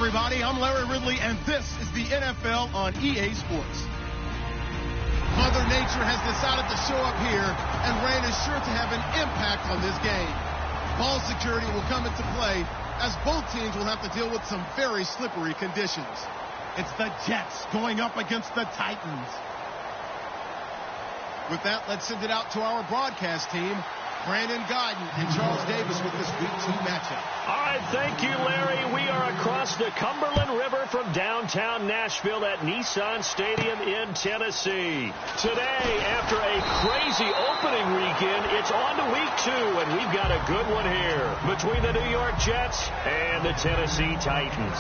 everybody. I'm Larry Ridley, and this is the NFL on EA Sports. Mother Nature has decided to show up here, and rain is sure to have an impact on this game. Ball security will come into play, as both teams will have to deal with some very slippery conditions. It's the Jets going up against the Titans. With that, let's send it out to our broadcast team, Brandon Guyton and Charles Davis, with this Week 2 matchup. All right, thank you, Larry. We are across the Cumberland River from downtown Nashville at Nissan Stadium in Tennessee. Today, after a crazy opening weekend, it's on to Week 2, and we've got a good one here between the New York Jets and the Tennessee Titans.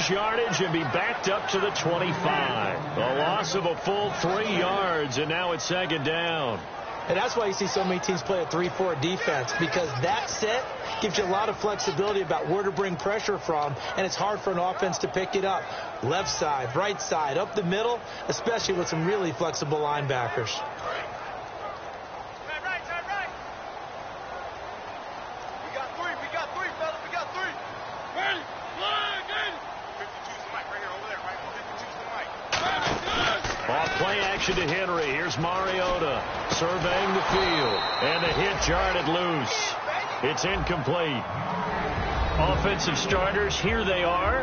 Yardage and be backed up to the 25. A loss of a full 3 yards, and now it's second down. And that's why you see so many teams play a 3-4 defense, because that set gives you a lot of flexibility about where to bring pressure from, and it's hard for an offense to pick it up. Left side, right side, up the middle, especially with some really flexible linebackers. To Henry. Here's Mariota surveying the field, and the hit jarred loose. It's incomplete. Offensive starters, here they are.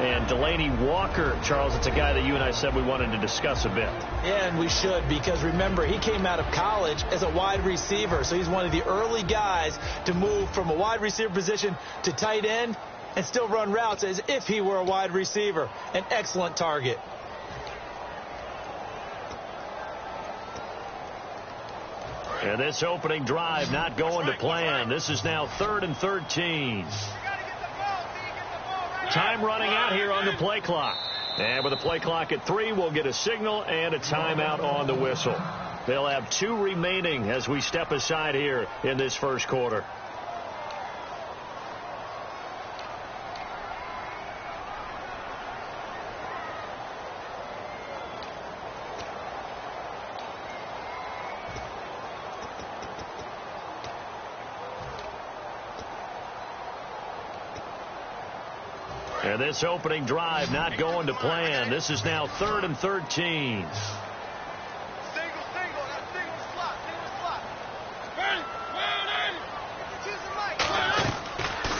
And Delaney Walker, Charles, it's a guy that you and I said we wanted to discuss a bit. Yeah, and we should, because remember, he came out of college as a wide receiver, so he's one of the early guys to move from a wide receiver position to tight end and still run routes as if he were a wide receiver. An excellent target. And this opening drive not going to plan. This is now 3rd and 13. Time running out here on the play clock. And with the play clock at 3, we'll get a signal and a timeout on the whistle. They'll have 2 remaining as we step aside here in this first quarter. And this opening drive not going to plan. This is now 3rd and 13.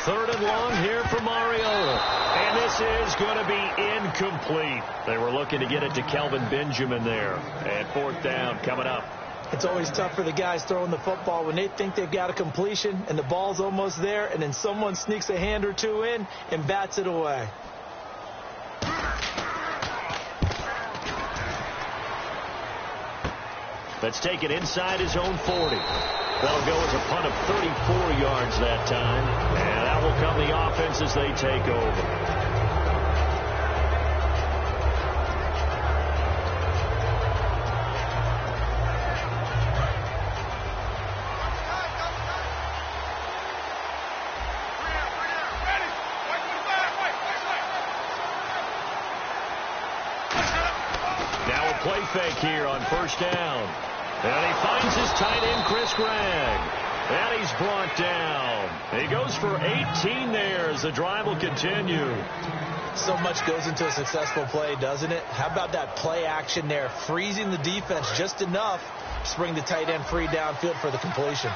Third and long here for Mariota. And this is going to be incomplete. They were looking to get it to Kelvin Benjamin there. And 4th down coming up. It's always tough for the guys throwing the football when they think they've got a completion and the ball's almost there, and then someone sneaks a hand or two in and bats it away. Let's take it inside his own 40. That'll go as a punt of 34 yards that time. And that will come the offense as they take over. Play fake here on 1st down. And he finds his tight end, Chris Gregg. And he's brought down. He goes for 18 there as the drive will continue. So much goes into a successful play, doesn't it? How about that play action there, freezing the defense just enough to bring the tight end free downfield for the completion.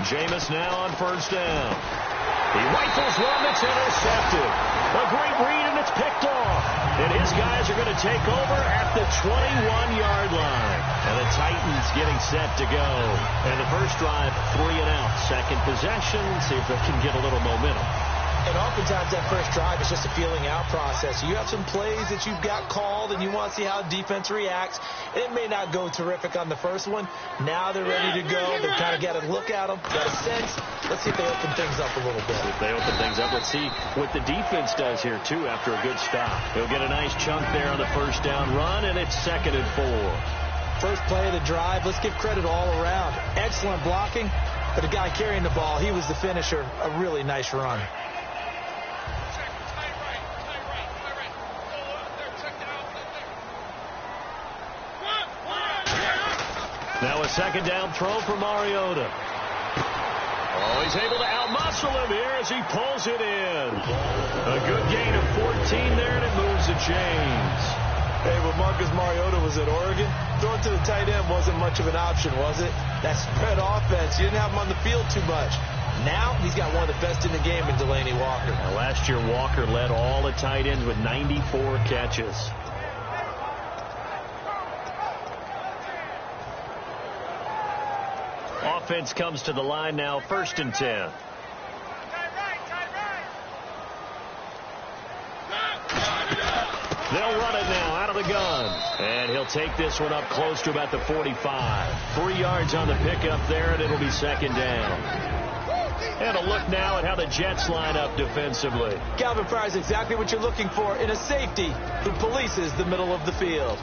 Jameis now on 1st down. He rifles one that's intercepted. A great read, and it's picked off. And his guys are going to take over at the 21-yard line. And the Titans getting set to go. And the first drive, 3 and out. Second possession, see if they can get a little momentum. And oftentimes that first drive is just a feeling out process. You have some plays that you've got called, and you want to see how defense reacts. It may not go terrific on the first one. Now they're ready to go. They've kind of got to look at them, got a sense. Let's see if they open things up a little bit. If they open things up, let's see what the defense does here, too, after a good stop. He'll get a nice chunk there on the first down run, and it's 2nd and 4. First play of the drive, let's give credit all around. Excellent blocking, but the guy carrying the ball, he was the finisher. A really nice run. Now a 2nd down throw for Mariota. Oh, he's able to outmuscle him here as he pulls it in. A good gain of 14 there, and it moves the chains. Hey, when Marcus Mariota was at Oregon, throwing to the tight end wasn't much of an option, was it? That spread offense, you didn't have him on the field too much. Now he's got one of the best in the game in Delaney Walker. Now, last year, Walker led all the tight ends with 94 catches. Offense comes to the line now, 1st and 10. They'll run it now out of the gun. And he'll take this one up close to about the 45. 3 yards on the pickup there, and it'll be 2nd down. And a look now at how the Jets line up defensively. Calvin Pryor's exactly what you're looking for in a safety who polices the middle of the field.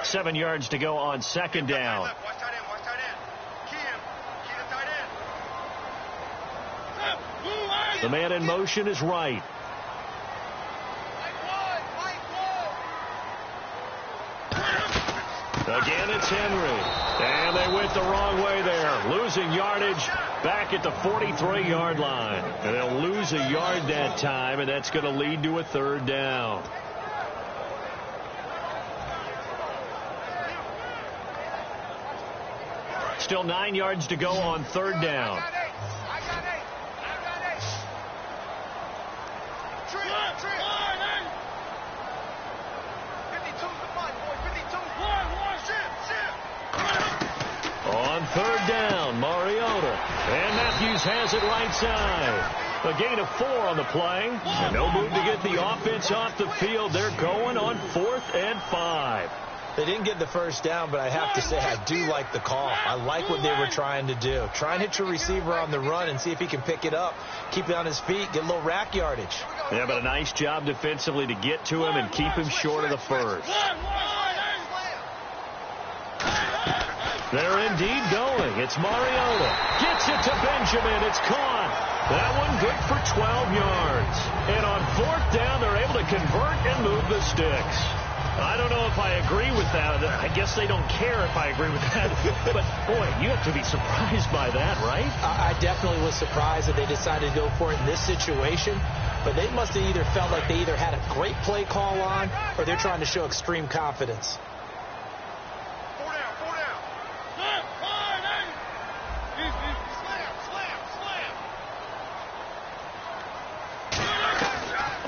Seven yards to go on 2nd down. The man in motion is Wright. Again, it's Henry. And they went the wrong way there. Losing yardage back at the 43-yard line. And they'll lose a yard that time, and that's going to lead to a 3rd down. Still 9 yards to go on 3rd down. On 3rd down, Mariota. And Matthews has it right side. A gain of 4 on the play. And no move to get the offense off the field. They're going on 4th and 5. They didn't get the first down, but I have to say I do like the call. I like what they were trying to do. Try and hit your receiver on the run and see if he can pick it up, keep it on his feet, get a little rack yardage. Yeah, but a nice job defensively to get to him and keep him short of the first. They're indeed going. It's Mariota. Gets it to Benjamin. It's caught. That one good for 12 yards. And on 4th down, they're able to convert and move the sticks. I don't know if I agree with that. I guess they don't care if I agree with that. But, boy, you have to be surprised by that, right? I definitely was surprised that they decided to go for it in this situation. But they must have either felt like they either had a great play call on or they're trying to show extreme confidence.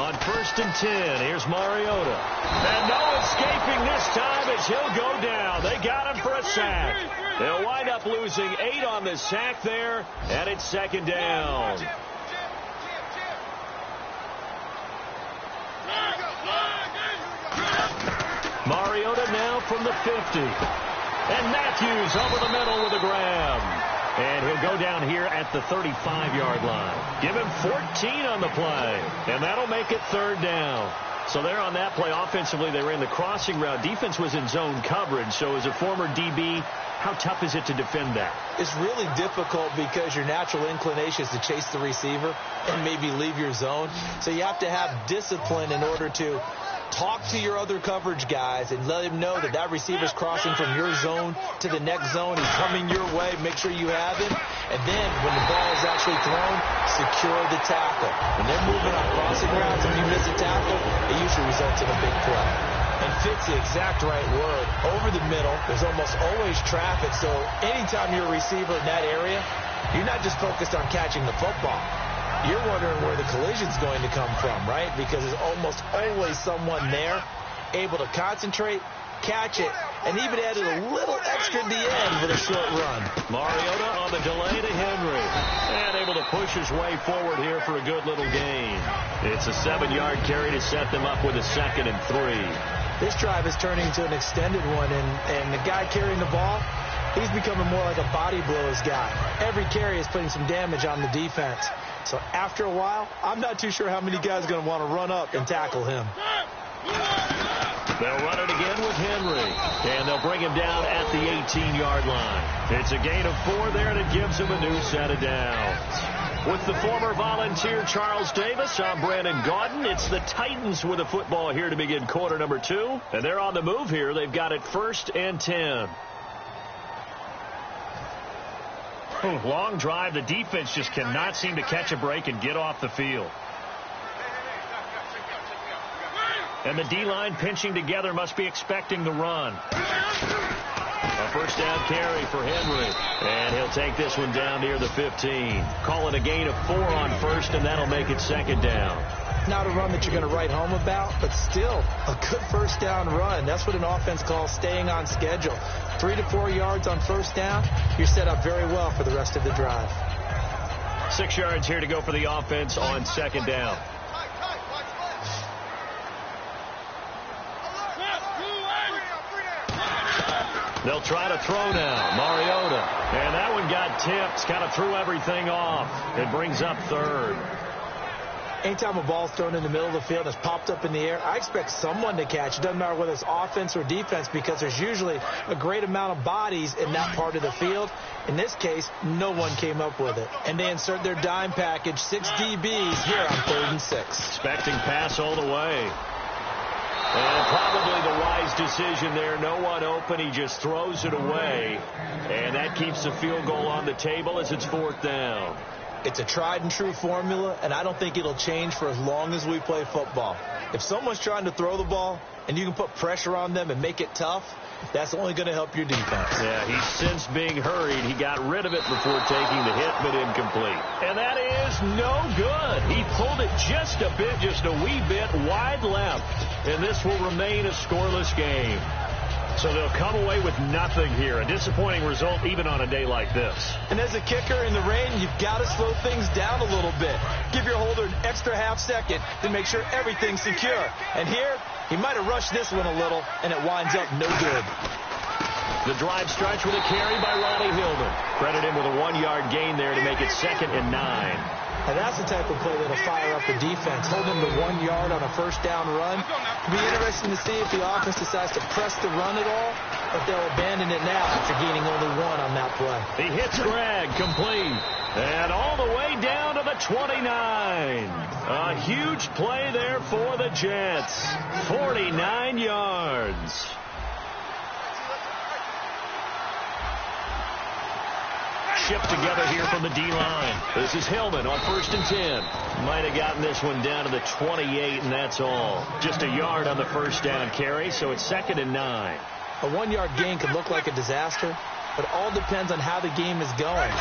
On 1st and 10, here's Mariota. And no escaping this time as he'll go down. They got him for a sack. They'll wind up losing 8 on the sack there, and it's 2nd down. Mariota now from the 50. And Matthews over the middle with a grab. And he'll go down here at the 35-yard line. Give him 14 on the play. And that'll make it 3rd down. So there on that play, offensively, they ran the crossing route. Defense was in zone coverage. So as a former DB, how tough is it to defend that? It's really difficult because your natural inclination is to chase the receiver and maybe leave your zone. So you have to have discipline in order to talk to your other coverage guys and let him know that that receiver's crossing from your zone to the next zone. He's coming your way. Make sure you have him. And then when the ball is actually thrown, secure the tackle. When they're moving on crossing routes, if you miss a tackle, it usually results in a big play. And fits the exact right word. Over the middle, there's almost always traffic. So anytime you're a receiver in that area, you're not just focused on catching the football. you're wondering where the collision's going to come from, right? Because there's almost always someone there able to concentrate, catch it, and even added a little extra at the end with a short run. Mariota on the delay to Henry. And able to push his way forward here for a good little gain. It's a 7-yard carry to set them up with a 2nd and 3. This drive is turning into an extended one, and the guy carrying the ball, he's becoming more like a body blows guy. Every carry is putting some damage on the defense. So after a while, I'm not too sure how many guys are going to want to run up and tackle him. They'll run it again with Henry, and they'll bring him down at the 18-yard line. It's a gain of 4 there, and it gives him a new set of downs. With the former Volunteer Charles Davis, I'm Brandon Gaudin. It's the Titans with the football here to begin quarter number 2, and they're on the move here. They've got it 1st and 10. Long drive. The defense just cannot seem to catch a break and get off the field. And the D-line pinching together, must be expecting the run. A 1st down carry for Henry. And he'll take this one down near the 15. Call it a gain of 4 on 1st, and that'll make it 2nd down. Not a run that you're going to write home about, but still a good 1st down run. That's what an offense calls staying on schedule. 3 to 4 yards on 1st down, you're set up very well for the rest of the drive. 6 yards here to go for the offense on 2nd down. They'll try to throw now. Mariota. And that one got tipped. Kind of threw everything off. It brings up 3rd. Anytime a ball's thrown in the middle of the field and it's popped up in the air, I expect someone to catch. It doesn't matter whether it's offense or defense, because there's usually a great amount of bodies in that part of the field. In this case, no one came up with it. And they insert their dime package, 6 DBs here on 3rd and 6. Expecting pass all the way. And probably the wise decision there. No one open. He just throws it away. And that keeps the field goal on the table as it's 4th down. It's a tried and true formula, and I don't think it'll change for as long as we play football. If someone's trying to throw the ball and you can put pressure on them and make it tough, that's only going to help your defense. Yeah, he's since being hurried. He got rid of it before taking the hit, but incomplete. And that is no good. He pulled it just a bit, just a wee bit wide left. And this will remain a scoreless game. So they'll come away with nothing here. A disappointing result even on a day like this. And as a kicker in the rain, you've got to slow things down a little bit. Give your holder an extra half-second to make sure everything's secure. And here, he might have rushed this one a little, and it winds up no good. The drive starts with a carry by Ronnie Hillman. Credit him with a 1-yard gain there to make it 2nd and 9. And that's the type of play that'll fire up the defense. Hold them to 1 yard on a 1st down run. It'll be interesting to see if the offense decides to press the run at all, or if they'll abandon it now after gaining only 1 on that play. He hits Greg, complete. And all the way down to the 29. A huge play there for the Jets. 49 yards. Shipped together here from the D-line. This is Hillman on 1st and 10. Might have gotten this one down to the 28, and that's all. Just a yard on the 1st down carry, so it's 2nd and 9. A 1-yard gain could look like a disaster, but it all depends on how the game is going.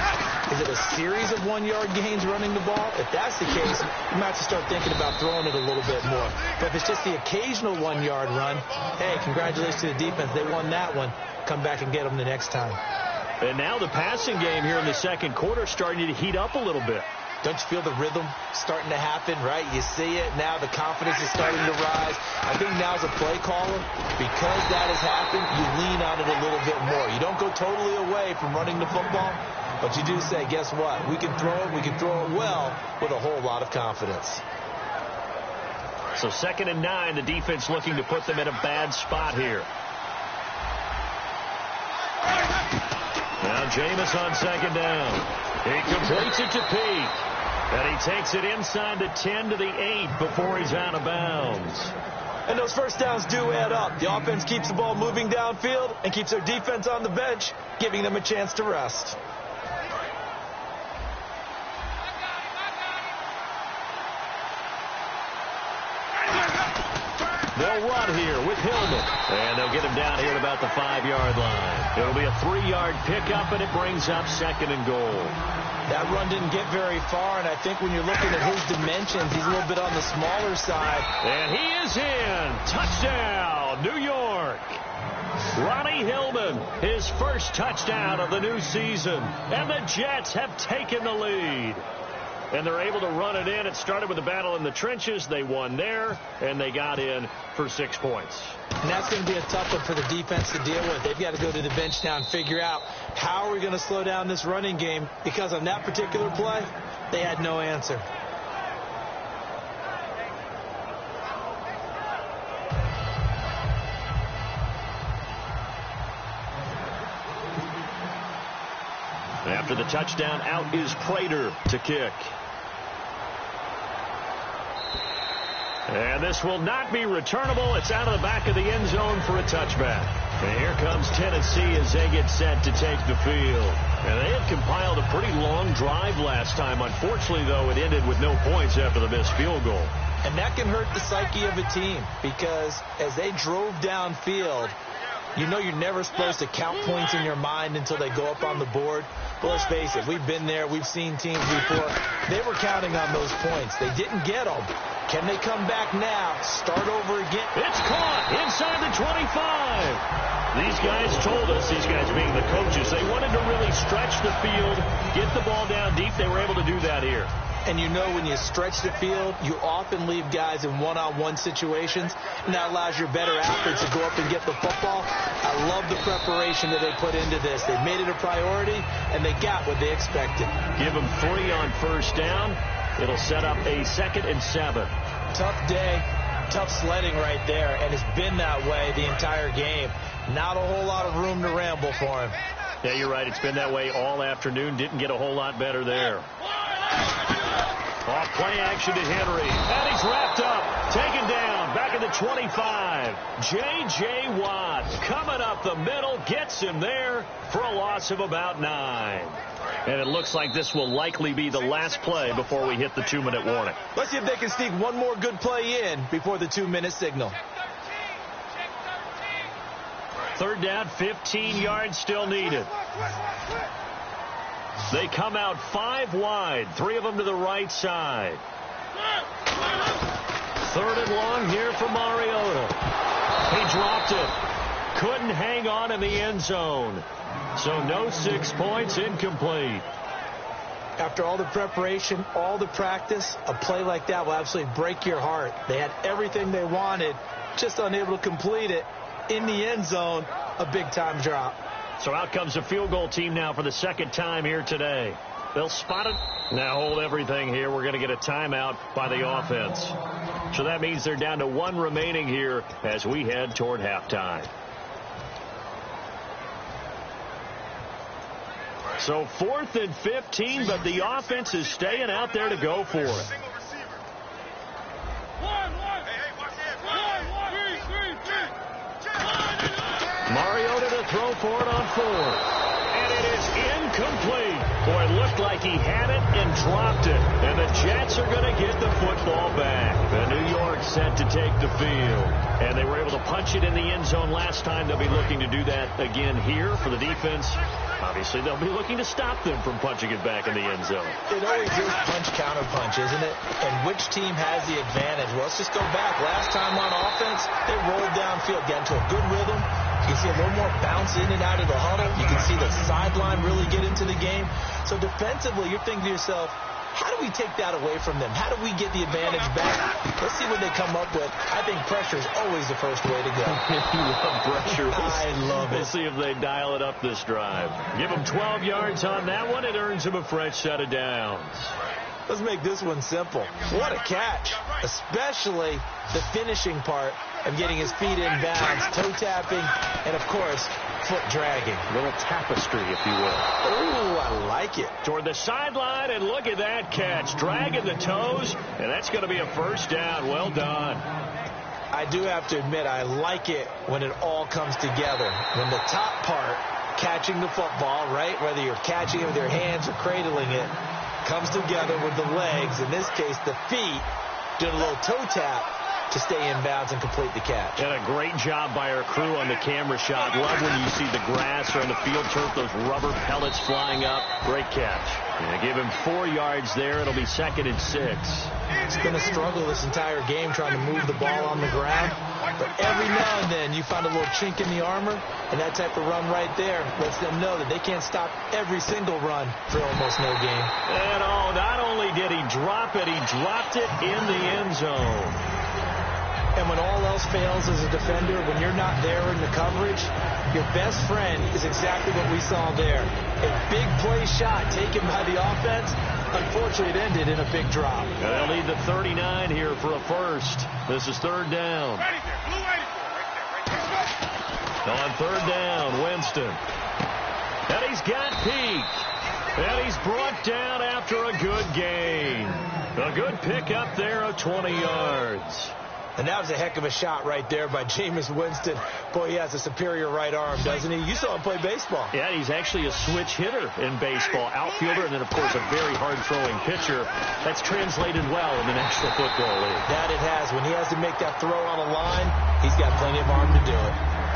Is it a series of 1-yard gains running the ball? If that's the case, you might have to start thinking about throwing it a little bit more. But if it's just the occasional 1-yard run, hey, congratulations to the defense. They won that one. Come back and get them the next time. And now the passing game here in the 2nd quarter starting to heat up a little bit. Don't you feel the rhythm starting to happen, right? You see it now. The confidence is starting to rise. I think now as a play caller, because that has happened, you lean on it a little bit more. You don't go totally away from running the football, but you do say, guess what? We can throw it. We can throw it well with a whole lot of confidence. So 2nd and 9, the defense looking to put them in a bad spot here. Now Jameis on 2nd down. He completes it to Peake. And he takes it inside the 10 to the 8 before he's out of bounds. And those 1st downs do add up. The offense keeps the ball moving downfield and keeps their defense on the bench, giving them a chance to rest. They'll run here with Hillman. And they'll get him down here at about the 5-yard line. It'll be a 3-yard pickup, and it brings up 2nd and goal. That run didn't get very far, and I think when you're looking at his dimensions, he's a little bit on the smaller side. And he is in. Touchdown, New York. Ronnie Hillman, his first touchdown of the new season. And the Jets have taken the lead. And they're able to run it in. It started with a battle in the trenches. They won there, and they got in for 6 points. And that's going to be a tough one for the defense to deal with. They've got to go to the bench now and figure out how are we going to slow down this running game, because on that particular play, they had no answer. After the touchdown, out is Prater to kick. And this will not be returnable. It's out of the back of the end zone for a touchback. And here comes Tennessee as they get set to take the field. And they had compiled a pretty long drive last time. Unfortunately, though, it ended with no points after the missed field goal. And that can hurt the psyche of a team, because as they drove downfield, you know you're never supposed to count points in your mind until they go up on the board. But let's face it, we've been there. We've seen teams before. They were counting on those points. They didn't get them. Can they come back now? Start over again? It's caught inside the 25. These guys told us, these guys being the coaches, they wanted to really stretch the field, get the ball down deep. They were able to do that here. And you know when you stretch the field, you often leave guys in one-on-one situations, and that allows your better athletes to go up and get the football. I love the preparation that they put into this. They made it a priority, and they got what they expected. Give them 3 on first down. It'll set up a 2nd and 7. Tough day, tough sledding right there, and it's been that way the entire game. Not a whole lot of room to ramble for him. Yeah, you're right. It's been that way all afternoon. Didn't get a whole lot better there. Off play action to Henry. And he's wrapped up. Taken down. Back at the 25. J.J. Watt coming up the middle. Gets him there for a loss of about 9. And it looks like this will likely be the last play before we hit the 2-minute warning. Let's see if they can sneak one more good play in before the 2-minute signal. 3rd down, 15 yards still needed. They come out 5 wide, 3 of them to the right side. 3rd and long here for Mariota. He dropped it. Couldn't hang on in the end zone. So no 6 points, incomplete. After all the preparation, all the practice, a play like that will absolutely break your heart. They had everything they wanted, just unable to complete it. In the end zone, a big-time drop. So out comes the field goal team now for the 2nd time here today. They'll spot it. Now hold everything here. We're going to get a timeout by the offense. So that means they're down to 1 remaining here as we head toward halftime. So 4th and 15, but the offense is staying out there to go for it. Mariota to throw for it on 4th. And it is incomplete. Boy, it looked like he had it and dropped it. And the Jets are going to get the football back. The New York set to take the field. And they were able to punch it in the end zone last time. They'll be looking to do that again here for the defense. Obviously, they'll be looking to stop them from punching it back in the end zone. It always is punch-counter-punch, isn't it? And which team has the advantage? Well, let's just go back. Last time on offense, they rolled downfield, got into a good rhythm. You can see a little more bounce in and out of the huddle. You can see the sideline really get into the game. So defensively, you're thinking to yourself, how do we take that away from them? How do we get the advantage back? Let's see what they come up with. I think pressure is always the first way to go. You love pressure. I love it. We'll see if they dial it up this drive. Give them 12 yards on that one. It earns them a fresh set of downs. Let's make this one simple. What a catch, especially the finishing part of getting his feet in bounds, toe tapping, and, of course, foot dragging. A little tapestry, if you will. Ooh, I like it. Toward the sideline, and look at that catch. Dragging the toes, and that's going to be a first down. Well done. I do have to admit, I like it when it all comes together. When the top part, catching the football, right, whether you're catching it with your hands or cradling it, comes together with the legs, in this case the feet, doing a little toe tap. to stay in bounds and complete the catch. And a great job by our crew on the camera shot. Love when you see the grass or on the field turf, those rubber pellets flying up. Great catch. Yeah, give him 4 yards there. It'll be 2nd and 6. He's going to struggle this entire game trying to move the ball on the ground. But every now and then you find a little chink in the armor, and that type of run right there lets them know that they can't stop every single run for almost no gain. And not only did he drop it, he dropped it in the end zone. And when all else fails as a defender, when you're not there in the coverage, your best friend is exactly what we saw there. A big play shot taken by the offense. Unfortunately, it ended in a big drop. They'll lead the 39 here for a first. This is 3rd down. On 3rd down, Winston. And he's got Peak. And he's brought down after a good gain. A good pickup there of 20 yards. And that was a heck of a shot right there by Jameis Winston. Boy, he has a superior right arm, doesn't he? You saw him play baseball. Yeah, he's actually a switch hitter in baseball. Outfielder, and then, of course, a very hard-throwing pitcher. That's translated well in the National Football League. That it has. When he has to make that throw on a line, he's got plenty of arm to do it.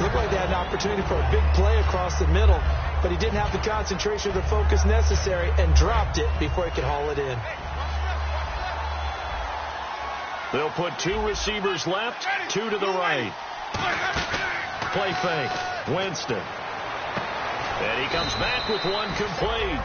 Looked like they had an opportunity for a big play across the middle, but he didn't have the concentration or the focus necessary and dropped it before he could haul it in. They'll put 2 receivers left, 2 to the right. Play fake. Winston. And he comes back with 1 complete.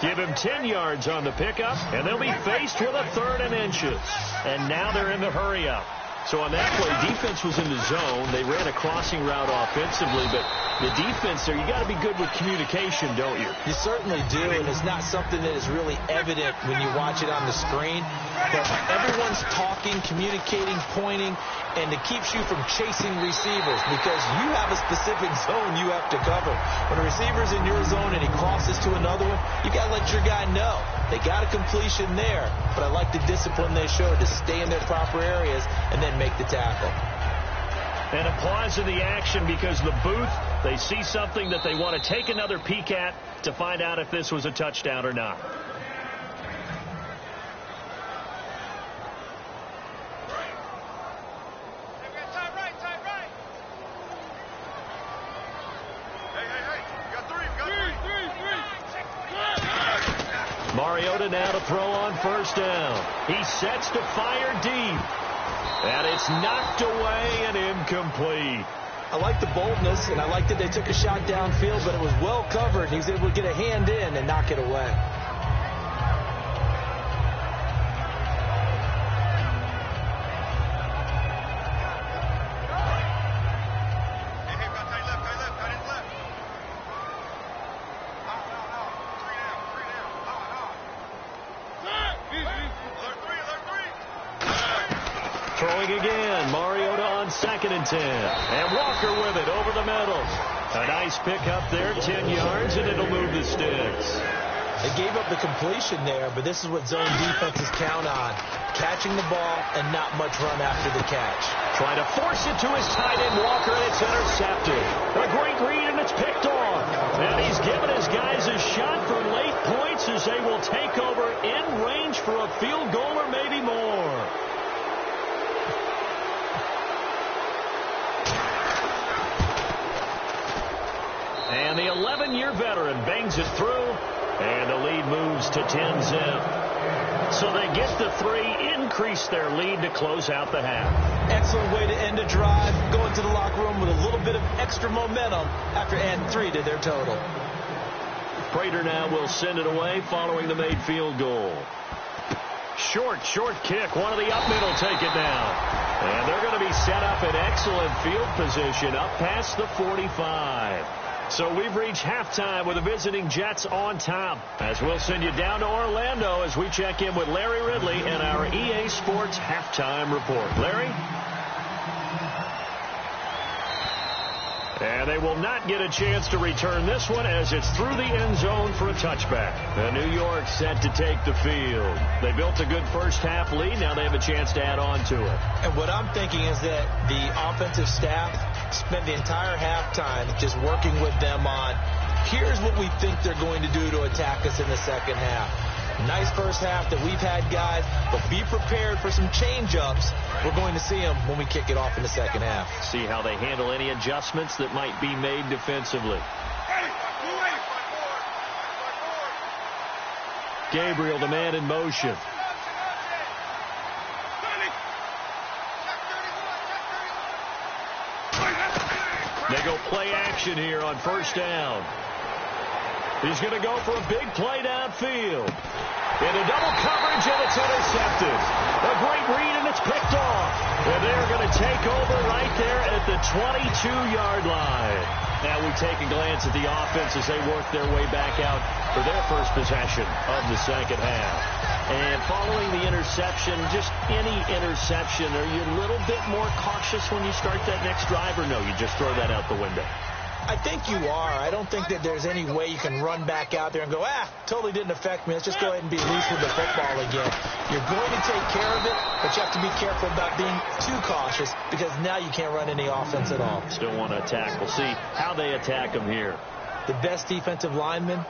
Give him 10 yards on the pickup, and they'll be faced with a 3rd and inches. And now they're in the hurry-up. So on that play, defense was in the zone. They ran a crossing route offensively, but the defense there, you got to be good with communication, don't you? You certainly do, and it's not something that is really evident when you watch it on the screen. But everyone's talking, communicating, pointing, and it keeps you from chasing receivers because you have a specific zone you have to cover. When a receiver's in your zone and he crosses to another one, you got to let your guy know. They got a completion there, but I like the discipline they showed to stay in their proper areas and then make the tackle. And a pause in the action because the booth, they see something that they want to take another peek at to find out if this was a touchdown or not. Mariota now to throw on 1st down. He sets to fire deep. And it's knocked away and incomplete. I like the boldness, and I like that they took a shot downfield, but it was well covered. He was able to get a hand in and knock it away. Throwing again, Mariota on 2nd and 10. And Walker with it over the middle. A nice pickup there, 10 yards, and it'll move the sticks. They gave up the completion there, but this is what zone defenses count on. Catching the ball and not much run after the catch. Trying to force it to his tight end, Walker, and it's intercepted. A great read, and it's picked off. And he's given his guys a shot for late points as they will take over in range for a field goal or maybe more. And the 11-year veteran bangs it through, and the lead moves to 10-zip. So they get the 3, increase their lead to close out the half. Excellent way to end a drive, go into the locker room with a little bit of extra momentum after adding 3 to their total. Prater now will send it away following the made field goal. Short kick. One of the up middle take it down. And they're going to be set up in excellent field position up past the 45. So we've reached halftime with the visiting Jets on top. As we'll send you down to Orlando as we check in with Larry Ridley and our EA Sports halftime report. Larry? And they will not get a chance to return this one as it's through the end zone for a touchback. And New York set to take the field. They built a good first half lead. Now they have a chance to add on to it. And what I'm thinking is that the offensive staff spent the entire halftime just working with them on, here's what we think they're going to do to attack us in the second half. Nice first half that we've had, guys, but be prepared for some change-ups. We're going to see them when we kick it off in the second half. See how they handle any adjustments that might be made defensively. Gabriel, the man in motion. They go play action here on first down. He's going to go for a big play downfield. Into double coverage, and it's intercepted. A great read, and it's picked off. And they're going to take over right there at the 22-yard line. Now we take a glance at the offense as they work their way back out for their first possession of the second half. And following the interception, just any interception, are you a little bit more cautious when you start that next drive, or no, you just throw that out the window? I think you are. I don't think that there's any way you can run back out there and go, totally didn't affect me. Let's just go ahead and be loose with the football again. You're going to take care of it, but you have to be careful about being too cautious because now you can't run any offense at all. Still want to attack. We'll see how they attack them here. The best defensive linemen,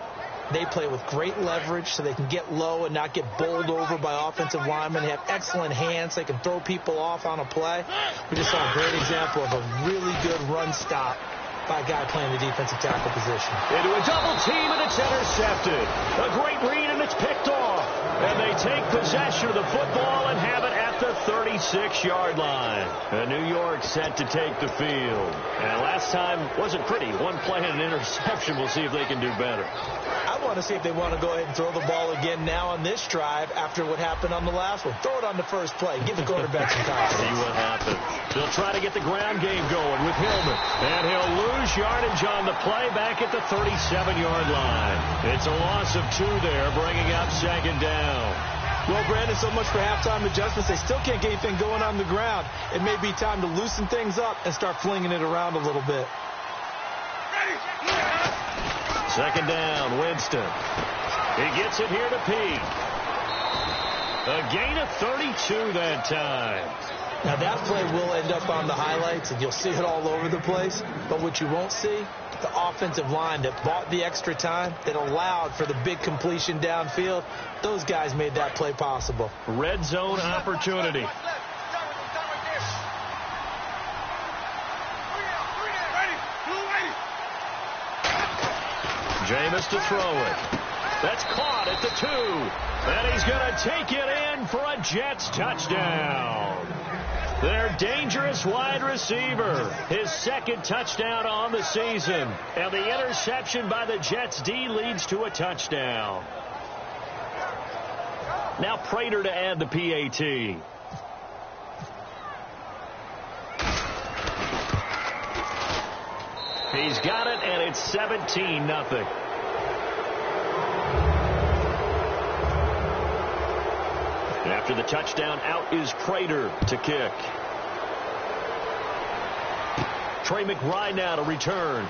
they play with great leverage so they can get low and not get bowled over by offensive linemen. They have excellent hands. They can throw people off on a play. We just saw a great example of a really good run stop by a guy playing the defensive tackle position. Into a double team, and it's intercepted. A great read, and it's picked off. And they take possession of the football and have it at the 36-yard line. New York set to take the field. And last time wasn't pretty. One play and an interception. We'll see if they can do better. I want to see if they want to go ahead and throw the ball again now on this drive after what happened on the last one. Throw it on the first play. Give the quarterback some confidence. See what happens. They'll try to get the ground game going with Hillman. And he'll lose yardage on the play back at the 37-yard line. It's a loss of 2 there, bringing up second down. Well, Brandon, so much for halftime adjustments. They still can't get anything going on the ground. It may be time to loosen things up and start flinging it around a little bit. Second down, Winston. He gets it here to Pete. A gain of 32 that time. Now, that play will end up on the highlights, and you'll see it all over the place. But what you won't see, the offensive line that bought the extra time, that allowed for the big completion downfield, those guys made that play possible. Red zone opportunity. Jameis to throw it. That's caught at the 2. And he's going to take it in for a Jets touchdown. Their dangerous wide receiver. His second touchdown on the season. And the interception by the Jets D leads to a touchdown. Now Prater to add the PAT. He's got it, and it's 17-0. After the touchdown, out is Prater to kick. Trey McBride now to return.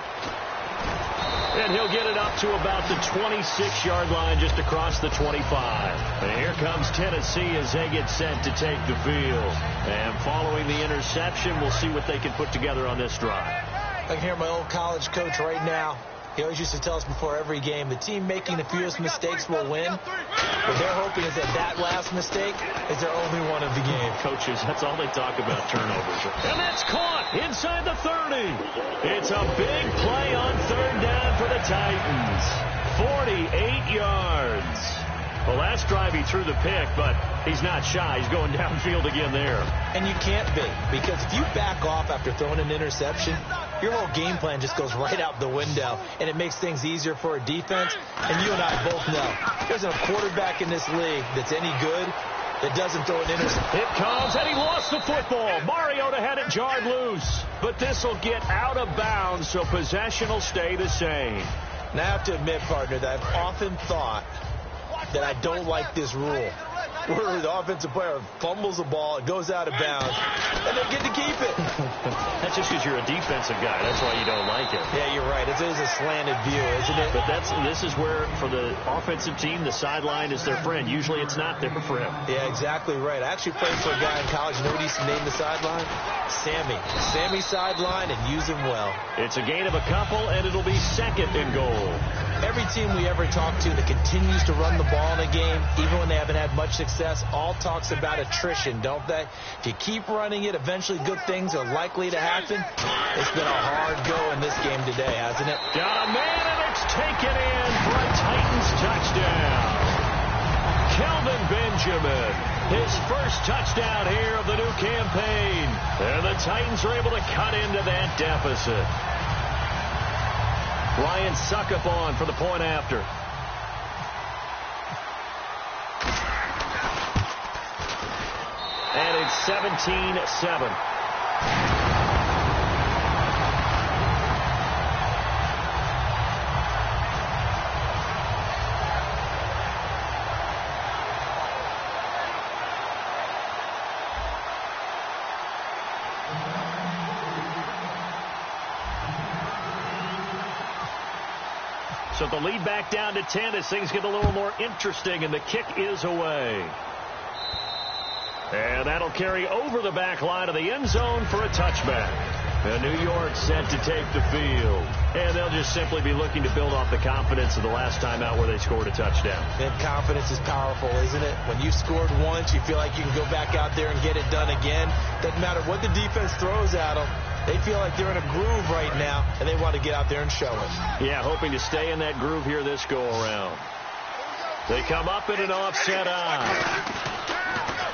And he'll get it up to about the 26-yard line, just across the 25. And here comes Tennessee as they get set to take the field. And following the interception, we'll see what they can put together on this drive. I can hear my old college coach right now. He always used to tell us before every game, the team making the fewest mistakes will win. What they're hoping is that last mistake is their only one of the game. Coaches, that's all they talk about, turnovers. And that's caught inside the 30. It's a big play on third down for the Titans. 48 yards. Well, last drive he threw the pick, but he's not shy. He's going downfield again there. And you can't be, because if you back off after throwing an interception, your whole game plan just goes right out the window, and it makes things easier for a defense. And you and I both know there's a quarterback in this league that's any good that doesn't throw an interception. It comes, and he lost the football. Mariota had it jarred loose, but this will get out of bounds, so possession will stay the same. Now, I have to admit, partner, that I've often thought that I don't like this rule, where the offensive player fumbles the ball, it goes out of bounds, and they get to keep it. That's just because you're a defensive guy. That's why you don't like it. Yeah, you're right. It is a slanted view, isn't it? But this is where, for the offensive team, the sideline is their friend. Usually it's not there for him. Yeah, exactly right. I actually played for a guy in college. You know what he used to name the sideline? Sammy. Sammy sideline, and use him well. It's a gain of a couple, and it'll be second and goal. Every team we ever talk to that continues to run the ball in a game, even when they haven't had much success, all talks about attrition, don't they? If you keep running it, eventually good things are likely to happen. It's been a hard go in this game today, hasn't it? Got a man, and it's taken in for a Titans touchdown. Kelvin Benjamin, his first touchdown here of the new campaign. And the Titans are able to cut into that deficit. Ryan Suckup on for the point after. And it's 17-7. So the lead back down to 10 as things get a little more interesting, and the kick is away. And that'll carry over the back line of the end zone for a touchback. And New York set to take the field. And they'll just simply be looking to build off the confidence of the last time out where they scored a touchdown. And confidence is powerful, isn't it? When you scored once, you feel like you can go back out there and get it done again. Doesn't matter what the defense throws at them. They feel like they're in a groove right now, and they want to get out there and show it. Yeah, hoping to stay in that groove here this go-around. They come up in an offset eye.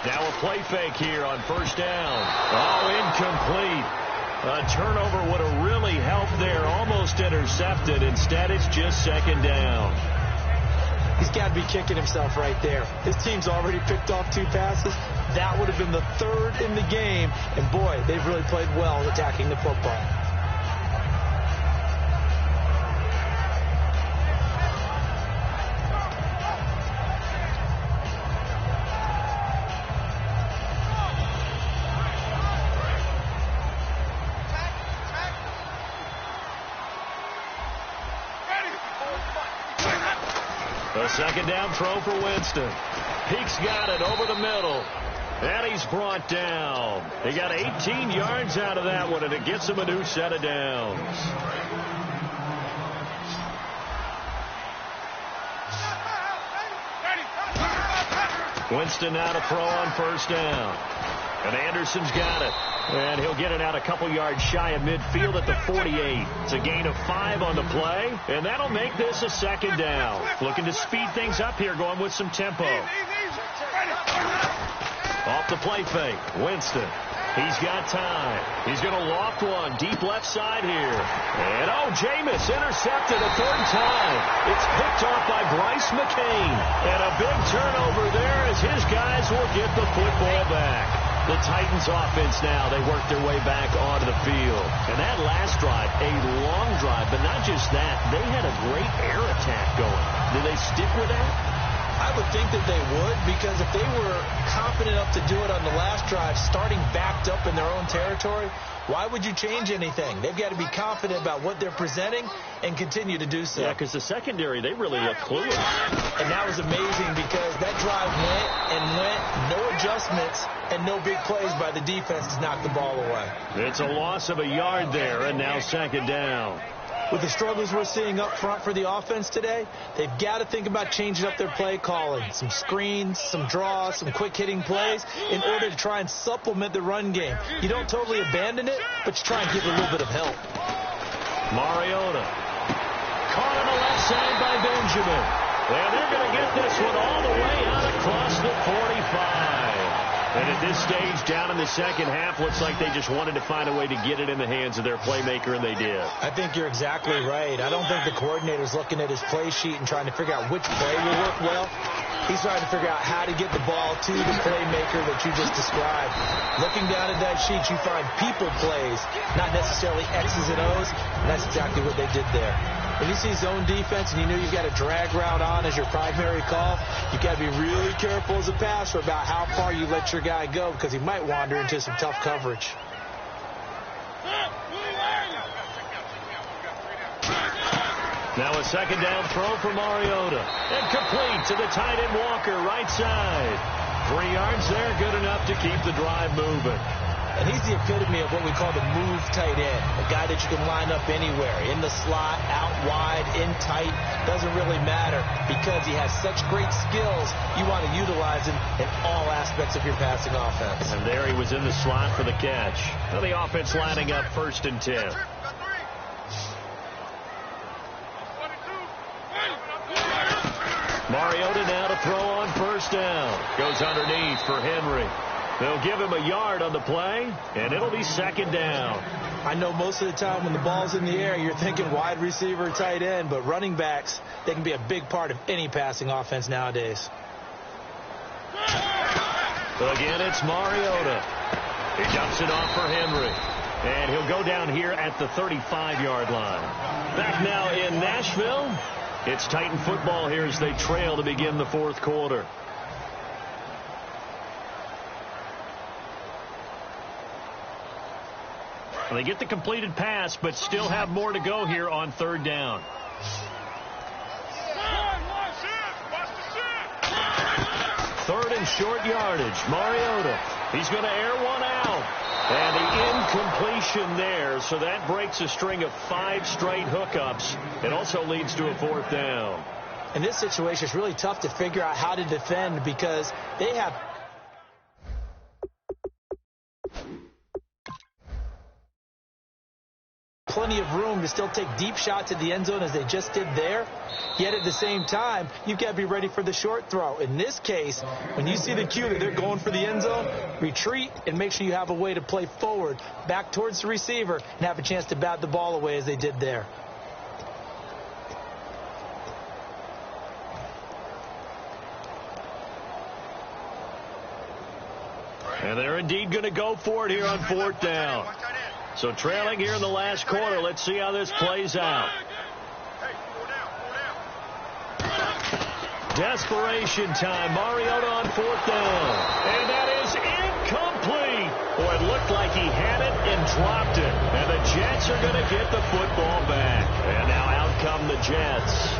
Now a play fake here on first down. Oh, incomplete. A turnover would have really helped there. Almost intercepted. Instead, it's just second down. He's got to be kicking himself right there. His team's already picked off 2 passes. That would have been the 3rd in the game. And, boy, they've really played well attacking the football. A second down throw for Winston. Peake's got it over the middle. And he's brought down. He got 18 yards out of that one, and it gets him a new set of downs. Winston now to throw on first down. And Anderson's got it. And he'll get it out a couple yards shy of midfield at the 48. It's a gain of 5 on the play, and that'll make this a second down. Looking to speed things up here, going with some tempo. Off the play fake, Winston. He's got time. He's going to loft one deep left side here. And, oh, Jameis intercepted a 3rd time. It's picked off by Bryce McCain. And a big turnover there as his guys will get the football back. The Titans offense now, they work their way back onto the field. And that last drive, a long drive, but not just that. They had a great air attack going. Do they stick with that? I would think that they would, because if they were confident enough to do it on the last drive, starting backed up in their own territory, why would you change anything? They've got to be confident about what they're presenting and continue to do so. Yeah, because the secondary, they really look clueless. And that was amazing because that drive went, no adjustments, and no big plays by the defense to knock the ball away. It's a loss of a yard there, and now second down. With the struggles we're seeing up front for the offense today, they've got to think about changing up their play calling. Some screens, some draws, some quick-hitting plays in order to try and supplement the run game. You don't totally abandon it, but you try and give it a little bit of help. Mariota. Caught on the left side by Benjamin. And they're going to get this one all the way out across the 45. And at this stage, down in the second half, looks like they just wanted to find a way to get it in the hands of their playmaker, and they did. I think you're exactly right. I don't think the coordinator's looking at his play sheet and trying to figure out which play will work well. He's trying to figure out how to get the ball to the playmaker that you just described. Looking down at that sheet, you find people plays, not necessarily X's and O's, and that's exactly what they did there. When you see zone defense and you know you've got a drag route on as your primary call, you've got to be really careful as a passer about how far you let your guy go because he might wander into some tough coverage. Now a second down throw for Mariota. And complete to the tight end Walker, right side. 3 yards there, good enough to keep the drive moving. And he's the epitome of what we call the move tight end, a guy that you can line up anywhere, in the slot, out wide, in tight, doesn't really matter because he has such great skills. You want to utilize him in all aspects of your passing offense. And there he was in the slot for the catch. Now the offense lining up 1st and 10. Mariota now to throw on 1st down. Goes underneath for Henry. They'll give him a yard on the play, and it'll be 2nd down. I know most of the time when the ball's in the air, you're thinking wide receiver, tight end, but running backs, they can be a big part of any passing offense nowadays. Again, it's Mariota. He dumps it off for Henry. And he'll go down here at the 35-yard line. Back now in Nashville. It's Titan football here as they trail to begin the 4th quarter. They get the completed pass, but still have more to go here on 3rd down. 3rd and short yardage. Mariota. He's going to air one out. And the incompletion there, so that breaks a string of 5 straight hookups. It also leads to a 4th down. In this situation, it's really tough to figure out how to defend because they have plenty of room to still take deep shots at the end zone as they just did there. Yet at the same time, you've got to be ready for the short throw. In this case, when you see the cue that they're going for the end zone, retreat and make sure you have a way to play forward, back towards the receiver, and have a chance to bat the ball away as they did there. And they're indeed going to go for it here on 4th down. So trailing here in the last quarter. Let's see how this plays out. Desperation time. Mariota on 4th down. And that is incomplete. Boy, it looked like he had it and dropped it. And the Jets are going to get the football back. And now out come the Jets.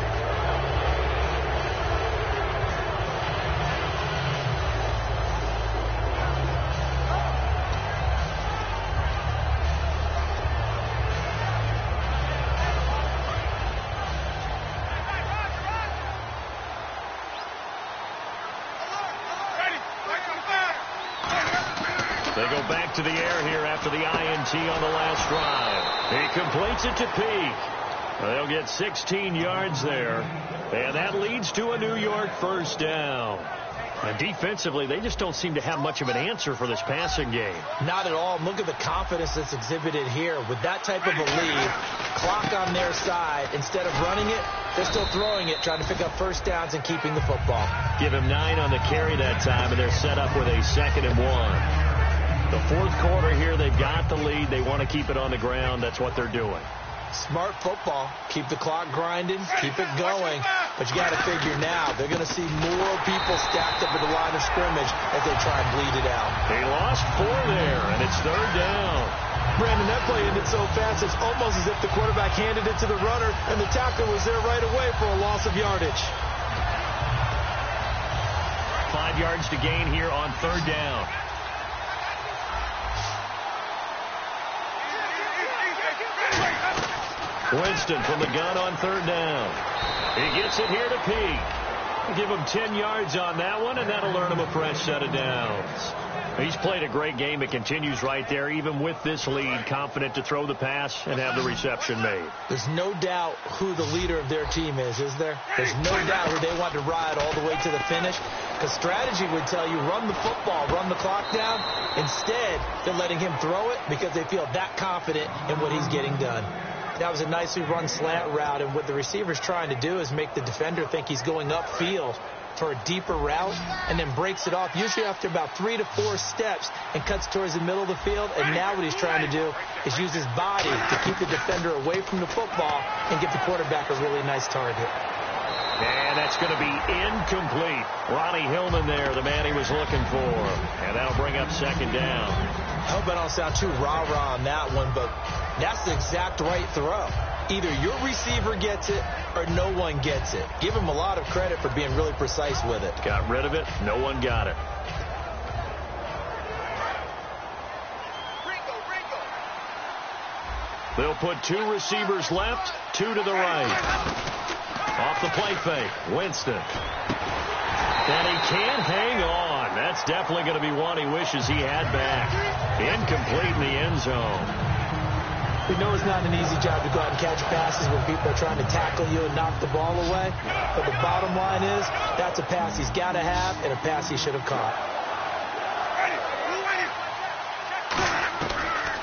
They go back to the air here after the INT on the last drive. He completes it to Peak. They'll get 16 yards there. And that leads to a New York 1st down. And defensively, they just don't seem to have much of an answer for this passing game. Not at all. Look at the confidence that's exhibited here. With that type of a lead, clock on their side, instead of running it, they're still throwing it, trying to pick up 1st downs and keeping the football. Give him 9 on the carry that time, and they're set up with a 2nd and 1. The 4th quarter here, they've got the lead. They want to keep it on the ground. That's what they're doing. Smart football. Keep the clock grinding. Keep it going. But you got to figure now, they're going to see more people stacked up at the line of scrimmage as they try and bleed it out. He lost 4 there, and it's 3rd down. Brandon, that play ended so fast, it's almost as if the quarterback handed it to the runner, and the tackler was there right away for a loss of yardage. 5 yards to gain here on 3rd down. Winston from the gun on 3rd down. He gets it here to Peak. Give him 10 yards on that one, and that'll earn him a fresh set of downs. He's played a great game. It continues right there, even with this lead, confident to throw the pass and have the reception made. There's no doubt who the leader of their team is there? There's no doubt who they want to ride all the way to the finish. Because strategy would tell you, run the football, run the clock down. Instead, they're letting him throw it because they feel that confident in what he's getting done. That was a nicely run slant route, and what the receiver's trying to do is make the defender think he's going upfield for a deeper route, and then breaks it off, usually after about 3 to 4 steps, and cuts towards the middle of the field. And now what he's trying to do is use his body to keep the defender away from the football and give the quarterback a really nice target. And that's going to be incomplete. Ronnie Hillman there, the man he was looking for. And that'll bring up 2nd down. I hope I don't sound too rah-rah on that one, but that's the exact right throw. Either your receiver gets it or no one gets it. Give him a lot of credit for being really precise with it. Got rid of it. No one got it. They'll put 2 receivers left, 2 to the right. Off the play fake, Winston. And he can't hang on. That's definitely going to be one he wishes he had back. Incomplete in the end zone. We know it's not an easy job to go out and catch passes when people are trying to tackle you and knock the ball away. But the bottom line is, that's a pass he's got to have and a pass he should have caught.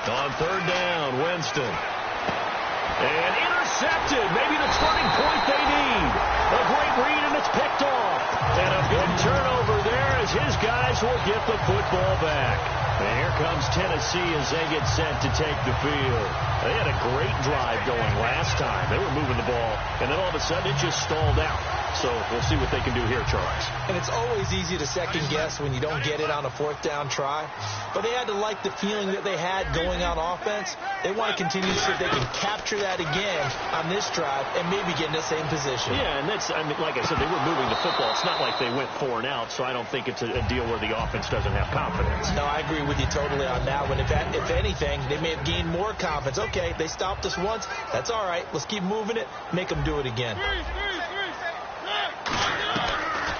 On third down, Winston. And intercepted. Maybe the turning point they need. A great read, and it's picked off. And a big turnover there as his guys will get the football back. And here comes Tennessee as they get set to take the field. They had a great drive going last time. They were moving the ball, and then all of a sudden it just stalled out. So we'll see what they can do here, Charles. And it's always easy to second guess when you don't get it on a 4th down try. But they had to like the feeling that they had going on offense. They want to continue to see if they can capture that again on this drive and maybe get in the same position. Yeah, and that's, I mean, like I said, they were moving the football. It's not like they went 4 and out, so I don't think it's a deal where the offense doesn't have confidence. No, I agree with you totally on that one. If anything, they may have gained more confidence. Okay, they stopped us once. That's all right. Let's keep moving it. Make them do it again.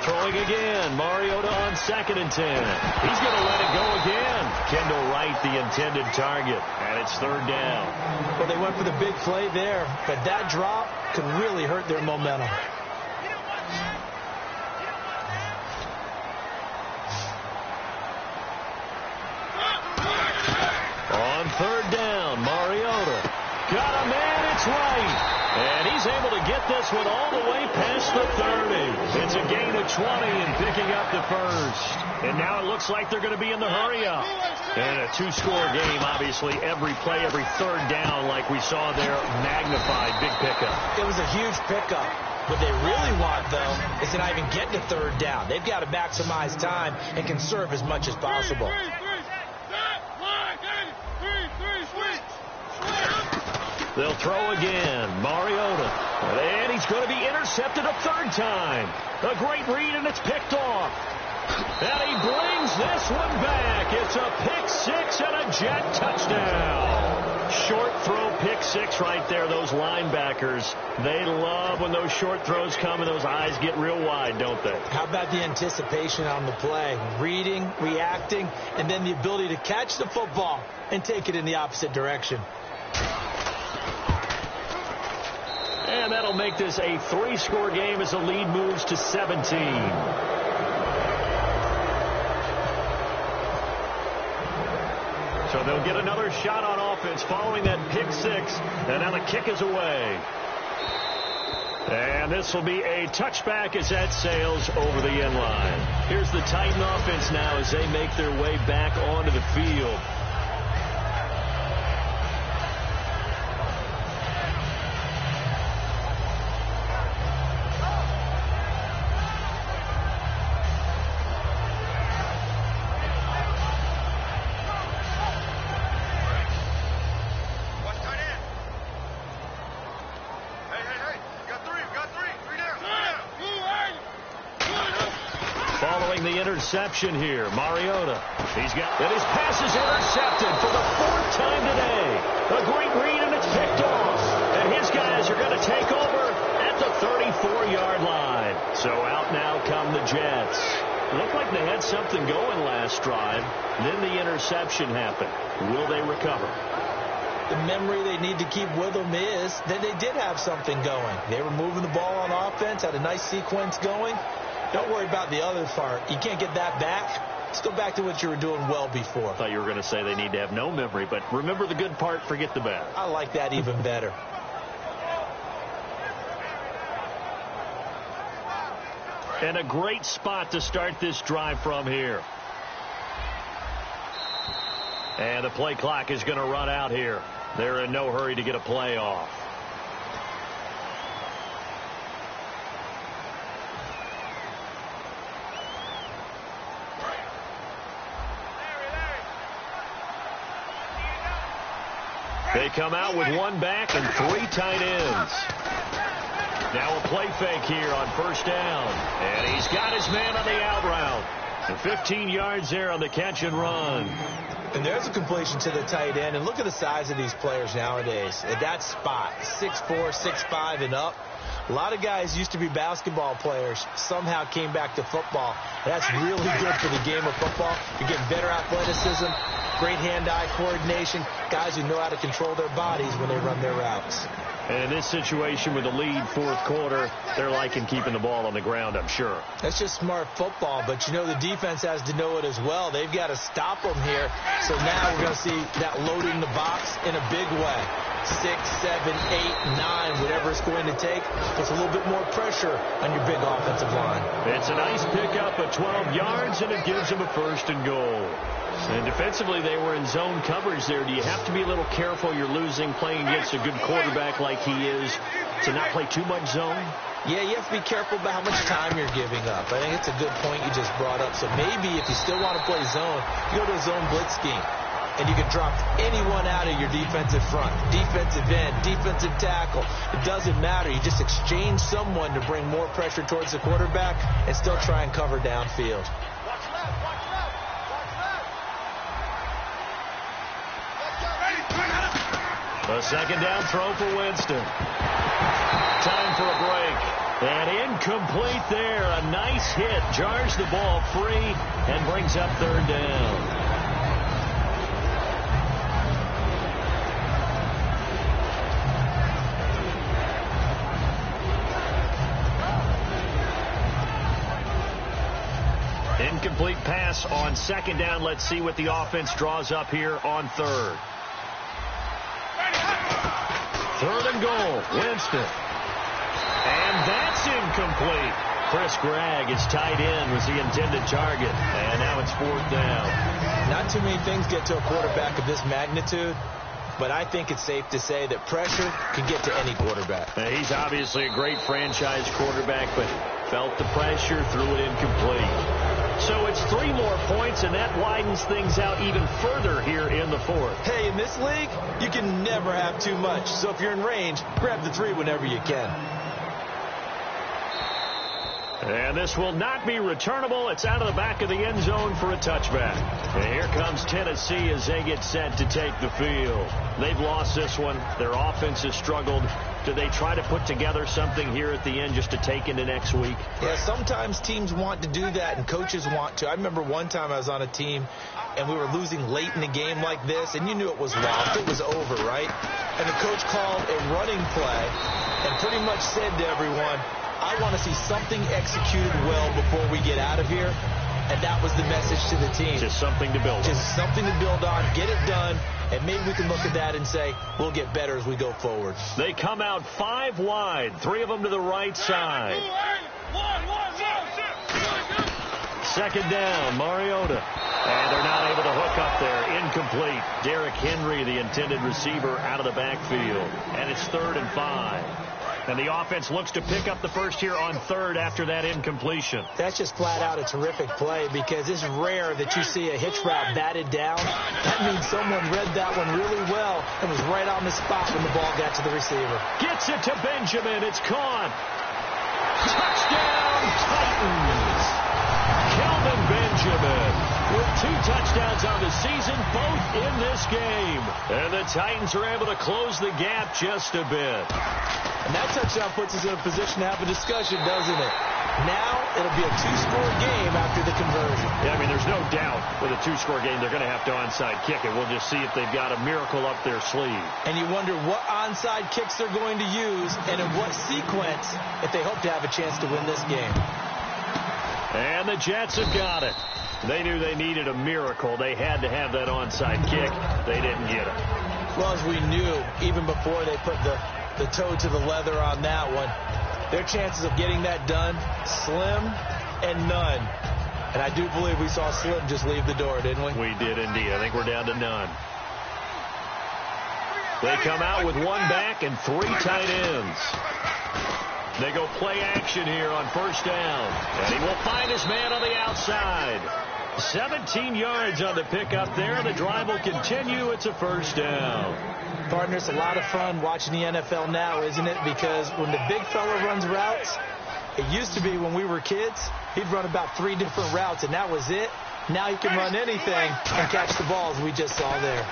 Throwing again, Mariota on 2nd and 10. He's going to let it go again. Kendall Wright, the intended target, and it's 3rd down. Well, they went for the big play there, but that drop could really hurt their momentum. On 3rd down, Mariota. Got a man, it's Wright. And he's able to get this one all the way past the 30. It's a gain of 20 and picking up the first. And now it looks like they're going to be in the hurry-up. And a 2-score game, obviously, every play, every 3rd down, like we saw there, magnified, big pickup. It was a huge pickup. What they really want, though, is to not even get to 3rd down. They've got to maximize time and conserve as much as possible. They'll throw again. Mariota. And he's going to be intercepted a 3rd time. A great read, and it's picked off. And he brings this one back. It's a pick 6 and a jet touchdown. Short throw, pick 6 right there. Those linebackers, they love when those short throws come and those eyes get real wide, don't they? How about the anticipation on the play? Reading, reacting, and then the ability to catch the football and take it in the opposite direction. And that'll make this a 3-score game as the lead moves to 17. So they'll get another shot on offense following that pick 6. And now the kick is away. And this will be a touchback as that sails over the end line. Here's the Titan offense now as they make their way back onto the field. Interception here. Mariota. He's got, and his pass is intercepted for the 4th time today. A great read, and it's picked off. And his guys are going to take over at the 34-yard line. So out now come the Jets. It looked like they had something going last drive. Then the interception happened. Will they recover? The memory they need to keep with them is that they did have something going. They were moving the ball on offense, had a nice sequence going. Don't worry about the other part. You can't get that back. Let's go back to what you were doing well before. I thought you were going to say they need to have no memory, but remember the good part, forget the bad. I like that even better. And a great spot to start this drive from here. And the play clock is going to run out here. They're in no hurry to get a play off. They come out with 1 back and 3 tight ends. Now a play fake here on 1st down. And he's got his man on the out route. And 15 yards there on the catch and run. And there's a completion to the tight end. And look at the size of these players nowadays. At that spot, 6'4", 6'5", and up. A lot of guys used to be basketball players, somehow came back to football. That's really good for the game of football. You're getting better athleticism, great hand-eye coordination, guys who know how to control their bodies when they run their routes. And in this situation with the lead fourth quarter, they're liking keeping the ball on the ground, I'm sure. That's just smart football, but you know the defense has to know it as well. They've got to stop them here. So now we're going to see that loading the box in a big way. 6, 7, 8, 9, whatever it's going to take. Puts a little bit more pressure on your big offensive line. It's a nice pickup of 12 yards, and it gives them a first and goal. And defensively, they were in zone coverage there. Do you have to be a little careful? You're losing, playing against a good quarterback like he is, to not play too much zone? Yeah, you have to be careful about how much time you're giving up. I think it's a good point you just brought up. So maybe if you still want to play zone, you go to a zone blitz scheme. And you can drop anyone out of your defensive front, defensive end, defensive tackle. It doesn't matter. You just exchange someone to bring more pressure towards the quarterback and still try and cover downfield. A second down throw for Winston. Time for a break. And incomplete there. A nice hit. Jars the ball free and brings up third down. Incomplete pass on second down. Let's see what the offense draws up here on third. Third and goal, Winston. And that's incomplete. Chris Gregg, his tight end, was the intended target. And now it's fourth down. Not too many things get to a quarterback of this magnitude, but I think it's safe to say that pressure can get to any quarterback. He's obviously a great franchise quarterback, but felt the pressure, threw it incomplete. So it's 3 more points, and that widens things out even further here in the fourth. Hey, in this league, you can never have too much. So if you're in range, grab the 3 whenever you can. And this will not be returnable. It's out of the back of the end zone for a touchback. And here comes Tennessee as they get set to take the field. They've lost this one. Their offense has struggled. Do they try to put together something here at the end just to take into next week? Yeah, sometimes teams want to do that and coaches want to. I remember one time I was on a team and we were losing late in the game like this, and you knew it was lost. It was over, right? And the coach called a running play and pretty much said to everyone, I want to see something executed well before we get out of here. And that was the message to the team. Just something to build on. Just something to build on. Get it done. And maybe we can look at that and say, we'll get better as we go forward. They come out 5 wide. 3 of them to the right side. Second down, Mariota. And they're not able to hook up there. Incomplete. Derrick Henry, the intended receiver, out of the backfield. And it's 3rd and 5. And the offense looks to pick up the first here on third after that incompletion. That's just flat out a terrific play because it's rare that you see a hitch route batted down. That means someone read that one really well and was right on the spot when the ball got to the receiver. Gets it to Benjamin. It's caught. Touchdown, Titans. Kelvin Benjamin with 2 touchdowns on the season, both in this game. And the Titans are able to close the gap just a bit. And that touchdown puts us in a position to have a discussion, doesn't it? Now it'll be a 2-score game after the conversion. Yeah, I mean, there's no doubt with a 2-score game they're going to have to onside kick it. We'll just see if they've got a miracle up their sleeve. And you wonder what onside kicks they're going to use and in what sequence if they hope to have a chance to win this game. And the Jets have got it. They knew they needed a miracle. They had to have that onside kick. They didn't get it. Well, as we knew, even before they put the toe to the leather on that one, their chances of getting that done, slim and none. And I do believe we saw Slim just leave the door, didn't we? We did indeed. I think we're down to none. They come out with 1 back and 3 tight ends. They go play action here on first down. And he will find his man on the outside. 17 yards on the pickup there. The drive will continue. It's a first down. Partner, it's a lot of fun watching the NFL now, isn't it? Because when the big fella runs routes, it used to be when we were kids, he'd run about 3 different routes, and that was it. Now he can run anything and catch the balls we just saw there.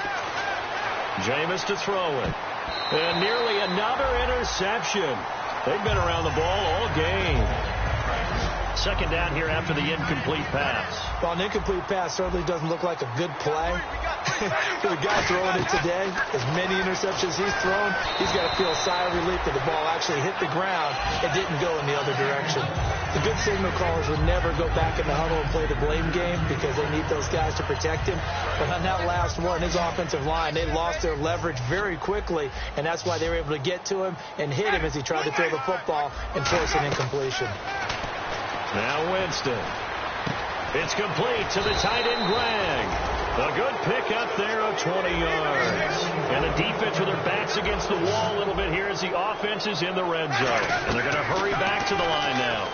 Jameis to throw it. And nearly another interception. They've been around the ball all game. Second down here after the incomplete pass. Well, an incomplete pass certainly doesn't look like a good play. For the guy throwing it today, as many interceptions he's thrown, he's got to feel a sigh of relief that the ball actually hit the ground and didn't go in the other direction. The good signal callers would never go back in the huddle and play the blame game because they need those guys to protect him. But on that last one, his offensive line, they lost their leverage very quickly, and that's why they were able to get to him and hit him as he tried to throw the football and force an incompletion. Now Winston. It's complete to the tight end, Greg. A good pick up there of 20 yards. And the defense with their backs against the wall a little bit here as the offense is in the red zone. And they're going to hurry back to the line now.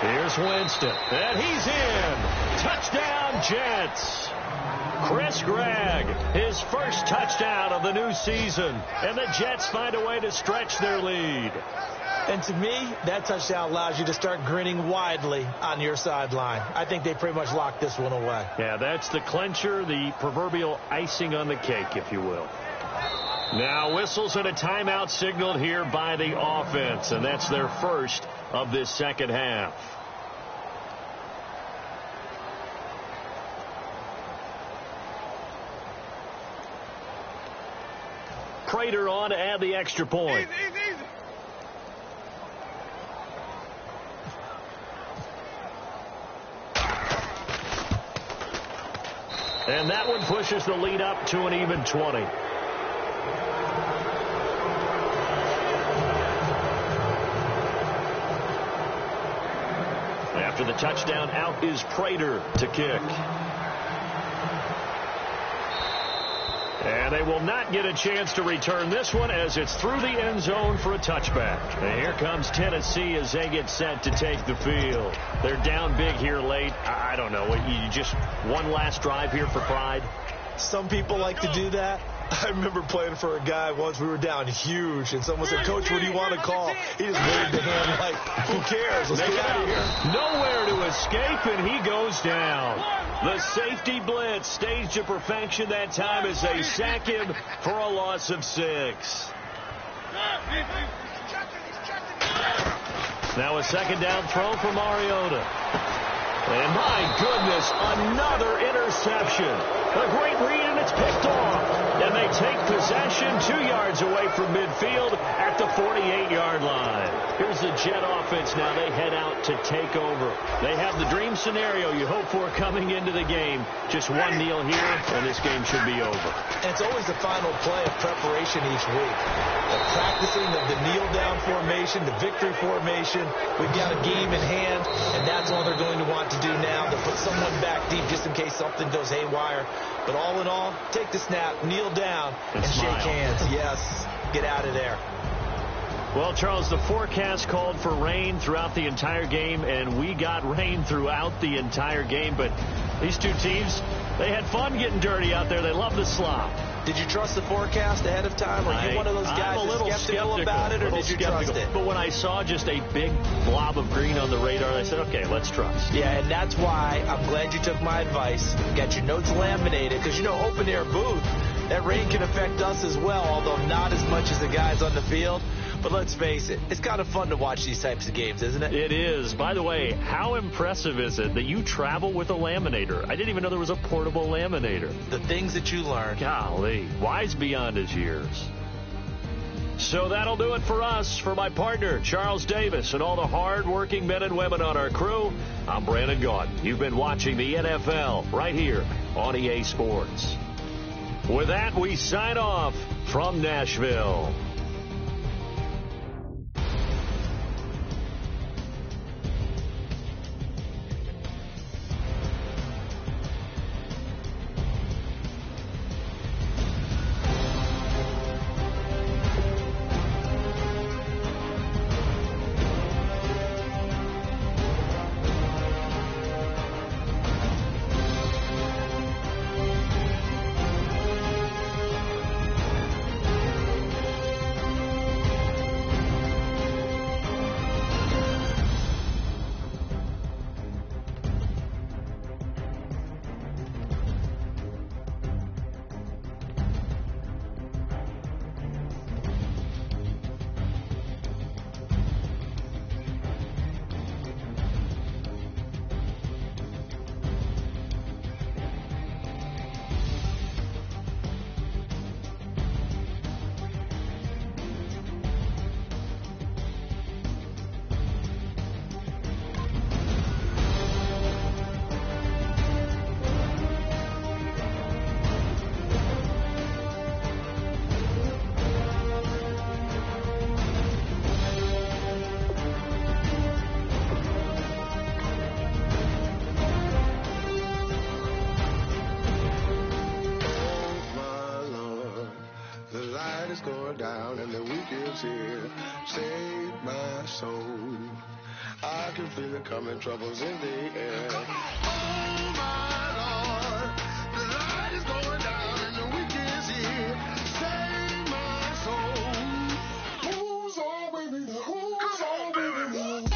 Here's Winston. And he's in. Touchdown, Jets. Chris Gregg, his first touchdown of the new season. And the Jets find a way to stretch their lead. And to me, that touchdown allows you to start grinning widely on your sideline. I think they pretty much locked this one away. Yeah, that's the clincher, the proverbial icing on the cake, if you will. Now whistles and a timeout signaled here by the offense, and that's their first of this second half. Prater on to add the extra point. And that one pushes the lead up to an even 20. After the touchdown, out is Prater to kick. And they will not get a chance to return this one as it's through the end zone for a touchback. And here comes Tennessee as they get set to take the field. They're down big here late. I don't know. You just one last drive here for pride? Some people like to do that. I remember playing for a guy once. We were down huge, and someone said, "Coach, what do you want to call?" He just waved the hand like, "Who cares? Let's get out of here." Nowhere to escape, and he goes down. The safety blitz staged to perfection that time as they sack him for a loss of 6. Now a second down throw for Mariota. And my goodness, another interception. A great read, and it's picked off. And they take possession 2 yards away from midfield at the 48-yard line. Here's the Jet offense now. They head out to take over. They have the dream scenario you hope for coming into the game. Just one kneel here, and this game should be over. And it's always the final play of preparation each week. The practicing of the kneel-down formation, the victory formation. We've got a game in hand, and that's all they're going to want to do now. They'll put someone back deep just in case something goes haywire. But all in all, take the snap, kneel down, and shake hands. Yes, get out of there. Well, Charles, the forecast called for rain throughout the entire game, and we got rain throughout the entire game. But these two teams, they had fun getting dirty out there. They love the slop. Did you trust the forecast ahead of time? Are you one of those guys that's skeptical about it, or did you trust it? But when I saw just a big blob of green on the radar, I said, okay, let's trust. Yeah, and that's why I'm glad you took my advice. Got your notes laminated, because, you know, open-air booth, that rain can affect us as well, although not as much as the guys on the field. But let's face it, it's kind of fun to watch these types of games, isn't it? It is. By the way, how impressive is it that you travel with a laminator? I didn't even know there was a portable laminator. The things that you learn. Golly, wise beyond his years. So that'll do it for us. For my partner, Charles Davis, and all the hard-working men and women on our crew, I'm Brandon Gaudin. You've been watching the NFL right here on EA Sports. With that, we sign off from Nashville. is going down and the weekend's here. Save my soul. I can feel it coming, troubles in the air. Oh my Lord, the light is going down and the weekend's here. Save my soul. Who's on with me? Who's on with me?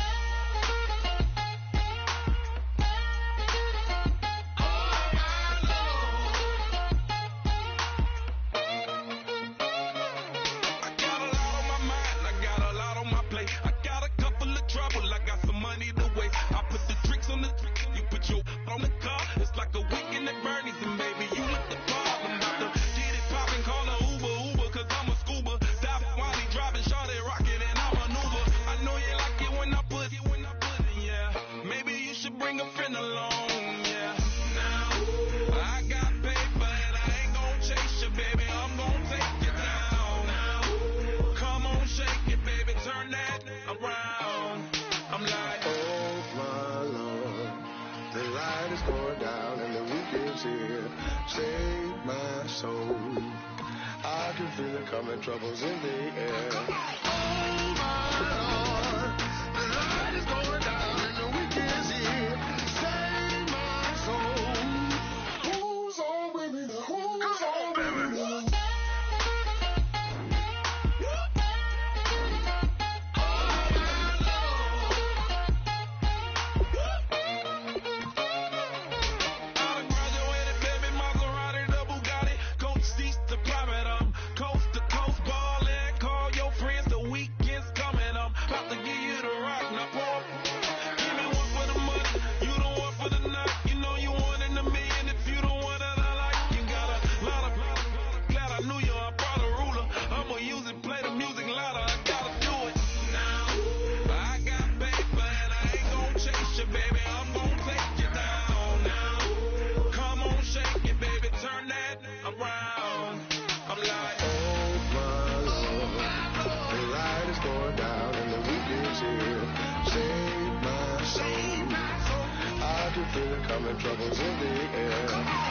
Save my soul. I can feel it coming, troubles in the air. Oh my Lord, the light is going down and the weekend's here. Save my soul. Who's on with me? Who's on with me? Coming, troubles in the air.